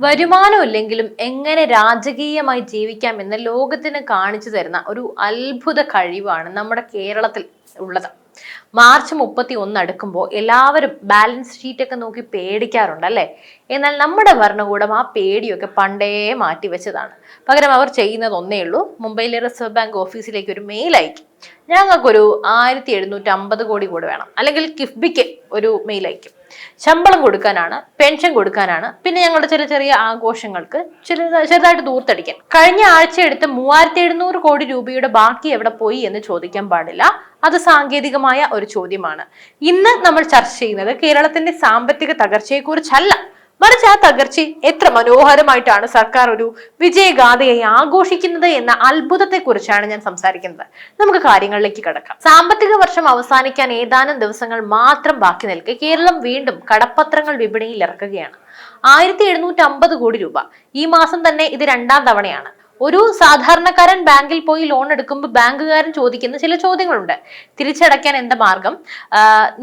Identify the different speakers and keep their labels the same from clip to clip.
Speaker 1: വരുമാനമില്ലെങ്കിലും എങ്ങനെ രാജകീയമായി ജീവിക്കാം എന്ന് ലോകത്തിന് കാണിച്ചു തരുന്ന ഒരു അത്ഭുത കഴിവാണ് നമ്മുടെ കേരളത്തിൽ ഉള്ളത്. മാർച്ച് 31 അടുക്കുമ്പോൾ എല്ലാവരും ബാലൻസ് ഷീറ്റ് ഒക്കെ നോക്കി പേടിക്കാറുണ്ട് അല്ലെ. എന്നാൽ നമ്മുടെ ഭരണകൂടം ആ പേടിയൊക്കെ പണ്ടേ മാറ്റിവെച്ചതാണ്. പകരം അവർ ചെയ്യുന്നത് ഒന്നേ ഉള്ളൂ, മുംബൈയിലെ റിസർവ് ബാങ്ക് ഓഫീസിലേക്ക് ഒരു മെയിൽ അയക്കും. ഞങ്ങൾക്കൊരു 1750 കോടി കൂടെ വേണം, അല്ലെങ്കിൽ കിഫ്ബിക്ക് ഒരു മെയിൽ അയക്കും. ശമ്പളം കൊടുക്കാനാണ്, പെൻഷൻ കൊടുക്കാനാണ്, പിന്നെ ഞങ്ങളുടെ ചെറിയ ചെറിയ ആഘോഷങ്ങൾക്ക് ചെറുതായിട്ട് ദൂർത്തടിക്കാൻ. കഴിഞ്ഞ ആഴ്ച എടുത്ത് 3700 കോടി രൂപയുടെ ബാക്കി എവിടെ പോയി എന്ന് ചോദിക്കാൻ പാടില്ല. അത് സാങ്കേതികമായ ഒരു ചോദ്യമാണ്. ഇന്ന് നമ്മൾ ചർച്ച ചെയ്യുന്നത് കേരളത്തിന്റെ സാമ്പത്തിക തകർച്ചയെക്കുറിച്ചല്ല, മറിച്ച് ആ തകർച്ച എത്ര മനോഹരമായിട്ടാണ് സർക്കാർ ഒരു വിജയഗാഥയായി ആഘോഷിക്കുന്നത് എന്ന അത്ഭുതത്തെ കുറിച്ചാണ് ഞാൻ സംസാരിക്കുന്നത്. നമുക്ക് കാര്യങ്ങളിലേക്ക് കടക്കാം. സാമ്പത്തിക വർഷം അവസാനിക്കാൻ ഏതാനും ദിവസങ്ങൾ മാത്രം ബാക്കി നിൽക്കെ കേരളം വീണ്ടും കടപ്പത്രങ്ങൾ വിപണിയിൽ ഇറക്കുകയാണ്. 1750 കോടി രൂപ. ഈ മാസം തന്നെ ഇത് 2ാം തവണയാണ്. ഒരു സാധാരണക്കാരൻ ബാങ്കിൽ പോയി ലോൺ എടുക്കുമ്പോൾ ബാങ്കുകാരൻ ചോദിക്കുന്ന ചില ചോദ്യങ്ങളുണ്ട്. തിരിച്ചടയ്ക്കാൻ എന്താ മാർഗം,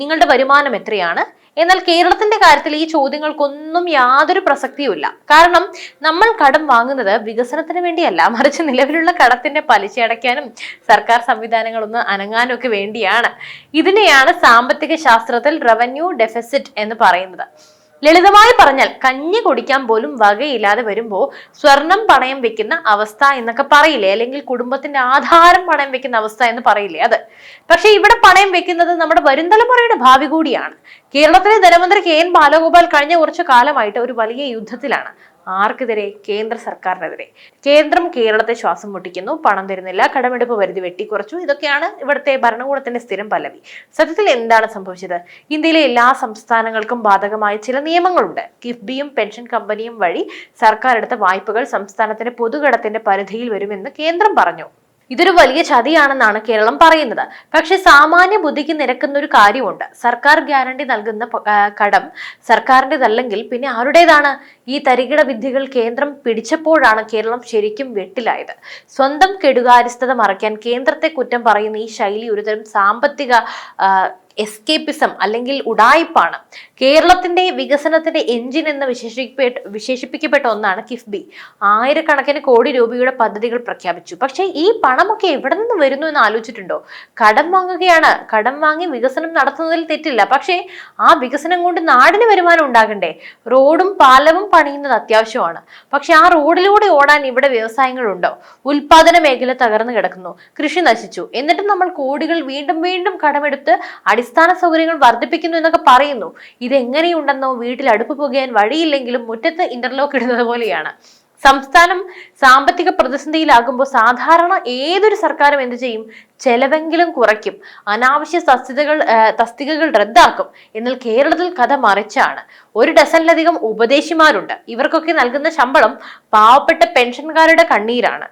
Speaker 1: നിങ്ങളുടെ വരുമാനം എത്രയാണ്? എന്നാൽ കേരളത്തിന്റെ കാര്യത്തിൽ ഈ ചോദ്യങ്ങൾക്കൊന്നും യാതൊരു പ്രസക്തിയുമില്ല. കാരണം നമ്മൾ കടം വാങ്ങുന്നത് വികസനത്തിന് വേണ്ടിയല്ല, മറിച്ച് നിലവിലുള്ള കടത്തിന്റെ പലിശ അടയ്ക്കാനും സർക്കാർ സംവിധാനങ്ങളൊന്ന് അനങ്ങാനും ഒക്കെ വേണ്ടിയാണ്. ഇതിനെയാണ് സാമ്പത്തിക ശാസ്ത്രത്തിൽ റവന്യൂ ഡെഫിസിറ്റ് എന്ന് പറയുന്നത്. ലളിതമായി പറഞ്ഞാൽ കഞ്ഞി കുടിക്കാൻ പോലും വകയില്ലാതെ വരുമ്പോ സ്വർണം പണയം വെക്കുന്ന അവസ്ഥ എന്നൊക്കെ പറയില്ലേ, അല്ലെങ്കിൽ കുടുംബത്തിന്റെ ആധാരം പണയം വെക്കുന്ന അവസ്ഥ എന്ന് പറയില്ലേ, അത്. പക്ഷെ ഇവിടെ പണയം വെക്കുന്നത് നമ്മുടെ വരും തലമുറയുടെ ഭാവി കൂടിയാണ്. കേരളത്തിലെ ധനമന്ത്രി കെ എൻ ബാലഗോപാൽ കഴിഞ്ഞ കുറച്ചു കാലമായിട്ട് ഒരു വലിയ യുദ്ധത്തിലാണ്. ആർക്കെതിരെ? കേന്ദ്ര സർക്കാരിനെതിരെ. കേന്ദ്രം കേരളത്തെ ശ്വാസം മുട്ടിക്കുന്നു, പണം തരുന്നില്ല, കടമെടുപ്പ് പരിധി വെട്ടിക്കുറച്ചു. ഇതൊക്കെയാണ് ഇവിടുത്തെ ഭരണകൂടത്തിന്റെ സ്ഥിരം പല്ലവി. സത്യത്തിൽ എന്താണ് സംഭവിച്ചത്? ഇന്ത്യയിലെ എല്ലാ സംസ്ഥാനങ്ങൾക്കും ബാധകമായ ചില നിയമങ്ങളുണ്ട്. കിഫ്ബിയും പെൻഷൻ കമ്പനിയും വഴി സർക്കാർ എടുത്ത വായ്പകൾ സംസ്ഥാനത്തിന്റെ പൊതുകടത്തിന്റെ പരിധിയിൽ വരുമെന്ന് കേന്ദ്രം പറഞ്ഞു. ഇതൊരു വലിയ ചതിയാണെന്നാണ് കേരളം പറയുന്നത്. പക്ഷെ സാമാന്യ ബുദ്ധിക്ക് നിരക്കുന്ന ഒരു കാര്യമുണ്ട്. സർക്കാർ ഗ്യാരണ്ടി നൽകുന്ന കടം സർക്കാരിൻ്റെതല്ലെങ്കിൽ പിന്നെ ആരുടേതാണ്? ഈ തരികിട വിദ്യകൾ കേന്ദ്രം പിടിച്ചപ്പോഴാണ് കേരളം ശരിക്കും വെട്ടിലായത്. സ്വന്തം കെടുകാര്യസ്ഥത മറയ്ക്കാൻ കേന്ദ്രത്തെ കുറ്റം പറയുന്ന ഈ ശൈലി ഒരുതരം സാമ്പത്തിക എസ്കേപ്പിസം അല്ലെങ്കിൽ ഉഡായിപ്പാണ്. കേരളത്തിന്റെ വികസനത്തിന്റെ എഞ്ചിൻ എന്ന് വിശേഷിപ്പിക്കപ്പെട്ട ഒന്നാണ് കിഫ്ബി. ആയിരക്കണക്കിന് കോടി രൂപയുടെ പദ്ധതികൾ പ്രഖ്യാപിച്ചു. പക്ഷെ ഈ പണമൊക്കെ എവിടെ നിന്ന് വരുന്നു എന്ന് ആലോചിച്ചിട്ടുണ്ടോ? കടം വാങ്ങുകയാണ്. കടം വാങ്ങി വികസനം നടത്തുന്നതിൽ തെറ്റില്ല. പക്ഷേ ആ വികസനം കൊണ്ട് നാടിന് വരുമാനം ഉണ്ടാകണ്ടേ? റോഡും പാലവും പണിയുന്നത് അത്യാവശ്യമാണ്. പക്ഷെ ആ റോഡിലൂടെ ഓടാൻ ഇവിടെ വ്യവസായങ്ങളുണ്ടോ? ഉൽപാദന മേഖല തകർന്നു കിടക്കുന്നു, കൃഷി നശിച്ചു. എന്നിട്ടും നമ്മൾ കോടികൾ വീണ്ടും വീണ്ടും കടമെടുത്ത് അടിസ്ഥാന സൗകര്യങ്ങൾ വർദ്ധിപ്പിക്കുന്നു എന്നൊക്കെ പറയുന്നു. ഇതെങ്ങനെയുണ്ടെന്നോ? വീട്ടിൽ അടുപ്പ് പുകയാൻ വഴിയില്ലെങ്കിലും മുറ്റത്ത് ഇന്റർലോക്ക് ഇടുന്നത് പോലെയാണ്. സംസ്ഥാനം സാമ്പത്തിക പ്രതിസന്ധിയിലാകുമ്പോൾ സാധാരണ ഏതൊരു സർക്കാരും എന്ത് ചെയ്യും? ചെലവെങ്കിലും കുറയ്ക്കും, അനാവശ്യ തസ്തികകൾ റദ്ദാക്കും. എന്നാൽ കേരളത്തിൽ കഥ മറിച്ചാണ്. 1 ഡസനിലധികം ഉപദേശിമാരുണ്ട്. ഇവർക്കൊക്കെ നൽകുന്ന ശമ്പളം പാവപ്പെട്ട പെൻഷൻകാരുടെ കണ്ണീരാണ്.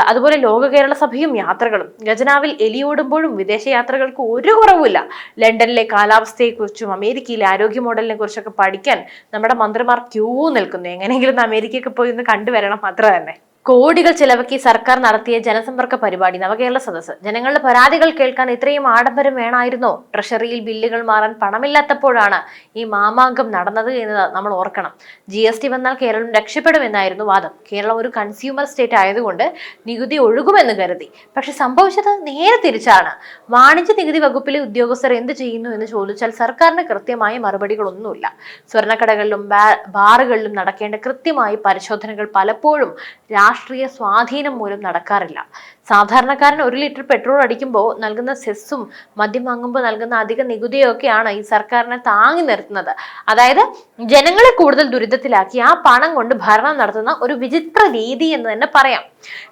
Speaker 1: അതുപോലെ ലോക കേരള സഭയും യാത്രകളും. ഖജനാവിൽ എലിയോടുമ്പോഴും വിദേശ യാത്രകൾക്ക് ഒരു കുറവുമില്ല. ലണ്ടനിലെ കാലാവസ്ഥയെക്കുറിച്ചും അമേരിക്കയിലെ ആരോഗ്യ മോഡലിനെ കുറിച്ചൊക്കെ പഠിക്കാൻ നമ്മുടെ മന്ത്രിമാർ ക്യൂ നിൽക്കുന്നു. എങ്ങനെയെങ്കിലും അമേരിക്കയൊക്കെ പോയി ഒന്ന് കണ്ടുവരണം, അത്ര തന്നെ. കോടികൾ ചെലവാക്കി സർക്കാർ നടത്തിയ ജനസമ്പർക്ക പരിപാടി നവകേരള സദസ്സ്. ജനങ്ങളുടെ പരാതികൾ കേൾക്കാൻ ഇത്രയും ആഡംബരം വേണമായിരുന്നോ? ട്രഷറിയിൽ ബില്ലുകൾ മാറാൻ പണമില്ലാത്തപ്പോഴാണ് ഈ മാമാങ്കം നടന്നത് എന്ന് നമ്മൾ ഓർക്കണം. GST വന്നാൽ കേരളം രക്ഷപ്പെടുമെന്നായിരുന്നു വാദം. കേരളം ഒരു കൺസ്യൂമർ സ്റ്റേറ്റ് ആയതുകൊണ്ട് നികുതി ഒഴുകുമെന്ന് കരുതി. പക്ഷെ സംഭവിച്ചത് നേരെ തിരിച്ചാണ്. വാണിജ്യ നികുതി വകുപ്പിലെ ഉദ്യോഗസ്ഥർ എന്ത് ചെയ്യുന്നു എന്ന് ചോദിച്ചാൽ സർക്കാരിന് കൃത്യമായ മറുപടികളൊന്നുമില്ല. സ്വർണ്ണക്കടകളിലും ബാറുകളിലും നടക്കേണ്ട കൃത്യമായ പരിശോധനകൾ പലപ്പോഴും രാഷ്ട്രീയ സ്വാധീനം മൂലം നടക്കാറില്ല. സാധാരണക്കാരൻ 1 ലിറ്റർ പെട്രോൾ അടിക്കുമ്പോൾ നൽകുന്ന സെസ്സും മദ്യം വാങ്ങുമ്പോൾ നൽകുന്ന അധിക നികുതിയൊക്കെയാണ് ഈ സർക്കാരിനെ താങ്ങി നിർത്തുന്നത്. അതായത് ജനങ്ങളെ കൂടുതൽ ദുരിതത്തിലാക്കി ആ പണം കൊണ്ട് ഭരണം നടത്തുന്ന ഒരു വിചിത്ര രീതി എന്ന് തന്നെ പറയാം.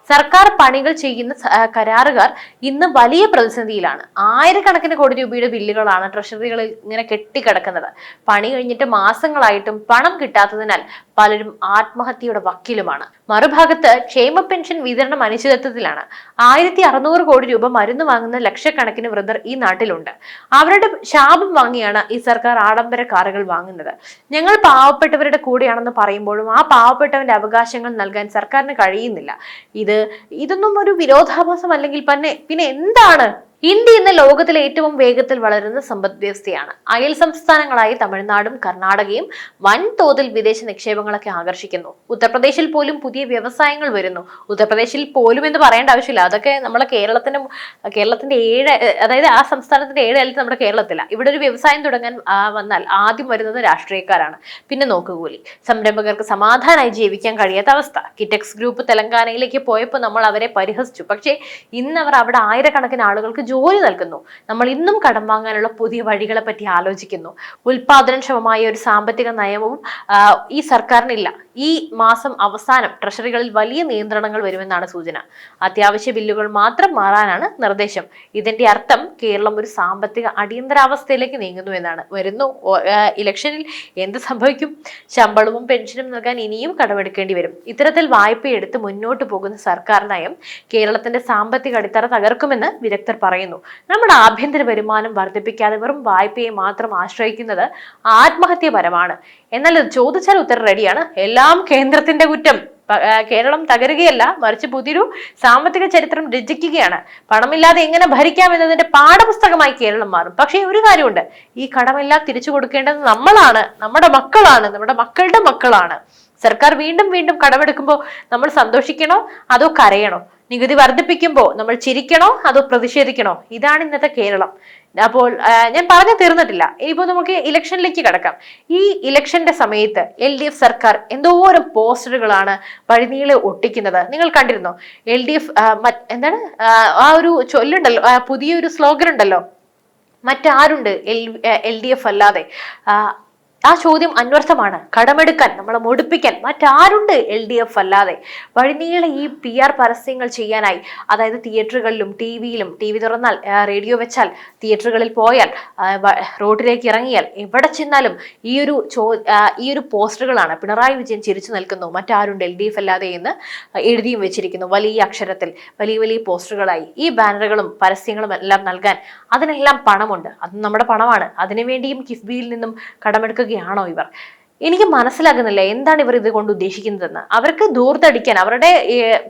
Speaker 1: സർക്കാർ പണികൾ ചെയ്യുന്ന കരാറുകാർ ഇന്ന് വലിയ പ്രതിസന്ധിയിലാണ്. ആയിരക്കണക്കിന് കോടി രൂപയുടെ ബില്ലുകളാണ് ട്രഷറികളിൽ ഇങ്ങനെ കെട്ടിക്കിടക്കുന്നത്. പണി കഴിഞ്ഞിട്ട് മാസങ്ങളായിട്ടും പണം കിട്ടാത്തതിനാൽ പലരും ആത്മഹത്യയുടെ വക്കിലുമാണ്. മറുഭാഗത്ത് ക്ഷേമ പെൻഷൻ വിതരണം അനിശ്ചിതത്വത്തിലാണ്. 1600 കോടി രൂപ മരുന്ന് വാങ്ങുന്ന ലക്ഷക്കണക്കിന് വൃദ്ധർ ഈ നാട്ടിലുണ്ട്. അവരുടെ ശാപം വാങ്ങിയാണ് ഈ സർക്കാർ ആഡംബര കാറുകൾ വാങ്ങുന്നത്. ഞങ്ങൾ പാവപ്പെട്ടവരുടെ കൂടെയാണെന്ന് പറയുമ്പോഴും ആ പാവപ്പെട്ടവന്റെ അവകാശങ്ങൾ നൽകാൻ സർക്കാരിന് കഴിയുന്നില്ല. ഇതൊന്നും ഒരു വിരോധാഭാസം അല്ലെങ്കിൽ പിന്നെ എന്താണ്? ഇന്ത്യ ഇന്ന് ലോകത്തിലെ ഏറ്റവും വേഗത്തിൽ വളരുന്ന സമ്പദ് വ്യവസ്ഥയാണ്. അയൽ സംസ്ഥാനങ്ങളായ തമിഴ്നാടും കർണാടകയും വൻതോതിൽ വിദേശ നിക്ഷേപങ്ങളൊക്കെ ആകർഷിക്കുന്നു. ഉത്തർപ്രദേശിൽ പോലും പുതിയ വ്യവസായങ്ങൾ വരുന്നു. ഉത്തർപ്രദേശിൽ പോലും എന്ന് പറയേണ്ട ആവശ്യമില്ല, അതൊക്കെ നമ്മളെ കേരളത്തിന്റെ അതായത് ആ സംസ്ഥാനത്തിന്റെ 7 അയലത്ത് നമ്മുടെ കേരളത്തിലാണ്. ഇവിടെ ഒരു വ്യവസായം തുടങ്ങാൻ വന്നാൽ ആദ്യം വരുന്നത് രാഷ്ട്രീയക്കാരാണ്, പിന്നെ നോക്കുകൂലി. സംരംഭകർക്ക് സമാധാനമായി ജീവിക്കാൻ കഴിയാത്ത അവസ്ഥ. കിറ്റെക്സ് ഗ്രൂപ്പ് തെലങ്കാനയിലേക്ക് പോയപ്പോൾ നമ്മൾ അവരെ പരിഹസിച്ചു. പക്ഷേ ഇന്ന് അവർ അവിടെ ആയിരക്കണക്കിന് ആളുകൾക്ക് ജോലി നൽകുന്നു. നമ്മൾ ഇന്നും കടം വാങ്ങാനുള്ള പുതിയ വഴികളെ പറ്റി ആലോചിക്കുന്നു. ഉൽപാദനക്ഷമമായ ഒരു സാമ്പത്തിക നയവും ഈ സർക്കാരിനില്ല. ഈ മാസം അവസാനം ട്രഷറികളിൽ വലിയ നിയന്ത്രണങ്ങൾ വരുമെന്നാണ് സൂചന. അത്യാവശ്യ ബില്ലുകൾ മാത്രം മാറാനാണ് നിർദ്ദേശം. ഇതിന്റെ അർത്ഥം കേരളം ഒരു സാമ്പത്തിക അടിയന്തരാവസ്ഥയിലേക്ക് നീങ്ങുന്നു എന്നാണ്. ഇലക്ഷനിൽ എന്ത് സംഭവിക്കും? ശമ്പളവും പെൻഷനും നൽകാൻ ഇനിയും കടമെടുക്കേണ്ടി വരും. ഇത്തരത്തിൽ വായ്പയെടുത്ത് മുന്നോട്ട് പോകുന്ന സർക്കാർ നയം കേരളത്തിന്റെ സാമ്പത്തിക അടിത്തറ തകർക്കുമെന്ന് വിദഗ്ധർ പറയുന്നു. നമ്മുടെ ആഭ്യന്തര വരുമാനം വർദ്ധിപ്പിക്കാതെ വെറും വായ്പയെ മാത്രം ആശ്രയിക്കുന്നത് ആത്മഹത്യപരമാണ്. എന്നാൽ ചോദിച്ചാൽ ഉത്തരം റെഡിയാണ്. എല്ലാം കേന്ദ്രത്തിന്റെ കുറ്റം. കേരളം തകരുകയല്ല, മറിച്ച് പുതിയൊരു സാമ്പത്തിക ചരിത്രം രചിക്കുകയാണ്. പണമില്ലാതെ എങ്ങനെ ഭരിക്കാം എന്നതിന്റെ പാഠപുസ്തകമായി കേരളം മാറും. പക്ഷേ ഒരു കാര്യമുണ്ട്, ഈ കടമെല്ലാം തിരിച്ചു കൊടുക്കേണ്ടത് നമ്മളാണ്, നമ്മുടെ മക്കളാണ്, നമ്മുടെ മക്കളുടെ മക്കളാണ്. സർക്കാർ വീണ്ടും വീണ്ടും കടമെടുക്കുമ്പോൾ നമ്മൾ സന്തോഷിക്കണോ അതോ കരയണോ? നികുതി വർദ്ധിപ്പിക്കുമ്പോൾ നമ്മൾ ചിരിക്കണോ അതോ പ്രതിഷേധിക്കണോ? ഇതാണ് ഇന്നത്തെ കേരളം. അപ്പോൾ ഞാൻ പറഞ്ഞു തീർന്നിട്ടില്ല. ഇനിയിപ്പോ നമുക്ക് ഇലക്ഷനിലേക്ക് കടക്കാം. ഈ ഇലക്ഷന്റെ സമയത്ത് LDF സർക്കാർ എന്തോരം പോസ്റ്ററുകളാണ് വഴിനീളെ ഒട്ടിക്കുന്നത്. നിങ്ങൾ കണ്ടിരുന്നോ? LDF എന്താണ് ആ ഒരു ചൊല്ലുണ്ടല്ലോ, പുതിയൊരു സ്ലോഗൻ ഉണ്ടല്ലോ, മറ്റാരുണ്ട് LDF അല്ലാതെ? ആ ചോദ്യം അന്വർത്ഥമാണ്. കടമെടുക്കാൻ, നമ്മളെ മുടിപ്പിക്കാൻ മറ്റാരുണ്ട് LDF അല്ലാതെ? വഴിനീളെ ഈ PR പരസ്യങ്ങൾ ചെയ്യാനായി, അതായത് തിയേറ്ററുകളിലും TV തുറന്നാൽ, റേഡിയോ വെച്ചാൽ, തിയേറ്ററുകളിൽ പോയാൽ, റോഡിലേക്ക് ഇറങ്ങിയാൽ, എവിടെ ചെന്നാലും ഈ ഒരു പോസ്റ്ററുകളാണ്. പിണറായി വിജയൻ ചിരിച്ചു നിൽക്കുന്നു, മറ്റാരുണ്ട് LDF അല്ലാതെ എന്ന് എഴുതിയും വെച്ചിരിക്കുന്നു വലിയ അക്ഷരത്തിൽ, വലിയ വലിയ പോസ്റ്ററുകളായി. ഈ ബാനറുകളും പരസ്യങ്ങളും എല്ലാം നൽകാൻ അതിനെല്ലാം പണമുണ്ട്. അത് നമ്മുടെ പണമാണ്. അതിനുവേണ്ടിയും കിഫ്ബിയിൽ നിന്നും കടമെടുക്കുക ാണോ ഇവർ? എനിക്ക് മനസ്സിലാകുന്നില്ല എന്താണ് ഇവർ ഇത് കൊണ്ട് ഉദ്ദേശിക്കുന്നതെന്ന്. അവർക്ക് ധൂർത്തടിക്കാൻ, അവരുടെ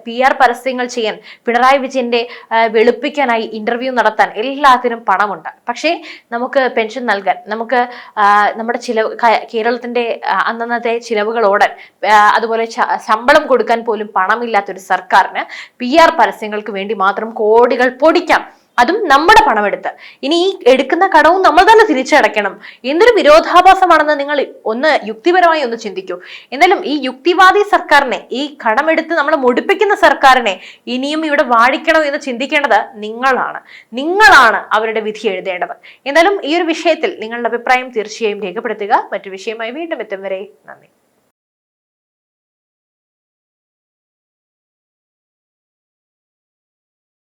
Speaker 1: PR പരസ്യങ്ങൾ ചെയ്യാൻ, പിണറായി വിജയന്റെ വെളുപ്പിക്കാനായി ഇന്റർവ്യൂ നടത്താൻ എല്ലാത്തിനും പണമുണ്ട്. പക്ഷേ നമുക്ക് പെൻഷൻ നൽകാൻ, നമുക്ക് നമ്മുടെ കേരളത്തിന്റെ അന്നത്തെ ചിലവുകൾ ഓടാൻ, അതുപോലെ ശമ്പളം കൊടുക്കാൻ പോലും പണമില്ലാത്തൊരു സർക്കാരിന് PR പരസ്യങ്ങൾക്ക് വേണ്ടി മാത്രം കോടികൾ പൊടിക്കാം, അതും നമ്മുടെ പണമെടുത്ത്. ഇനി ഈ എടുക്കുന്ന കടവും നമ്മൾ തന്നെ തിരിച്ചടയ്ക്കണം. എന്തൊരു വിരോധാഭാസമാണെന്ന് നിങ്ങൾ യുക്തിപരമായി ഒന്ന് ചിന്തിക്കൂ. എന്നാലും ഈ യുക്തിവാദി സർക്കാരിനെ, ഈ കടമെടുത്ത് നമ്മളെ മുടിപ്പിക്കുന്ന സർക്കാരിനെ ഇനിയും ഇവിടെ വാഴിക്കണോ എന്ന് ചിന്തിക്കേണ്ടത് നിങ്ങളാണ് അവരുടെ വിധി എഴുതേണ്ടത്. എന്നാലും ഈ ഒരു വിഷയത്തിൽ നിങ്ങളുടെ അഭിപ്രായം തീർച്ചയായും രേഖപ്പെടുത്തുക. മറ്റു വിഷയമായി വീണ്ടും എത്തും വരെ നന്ദി.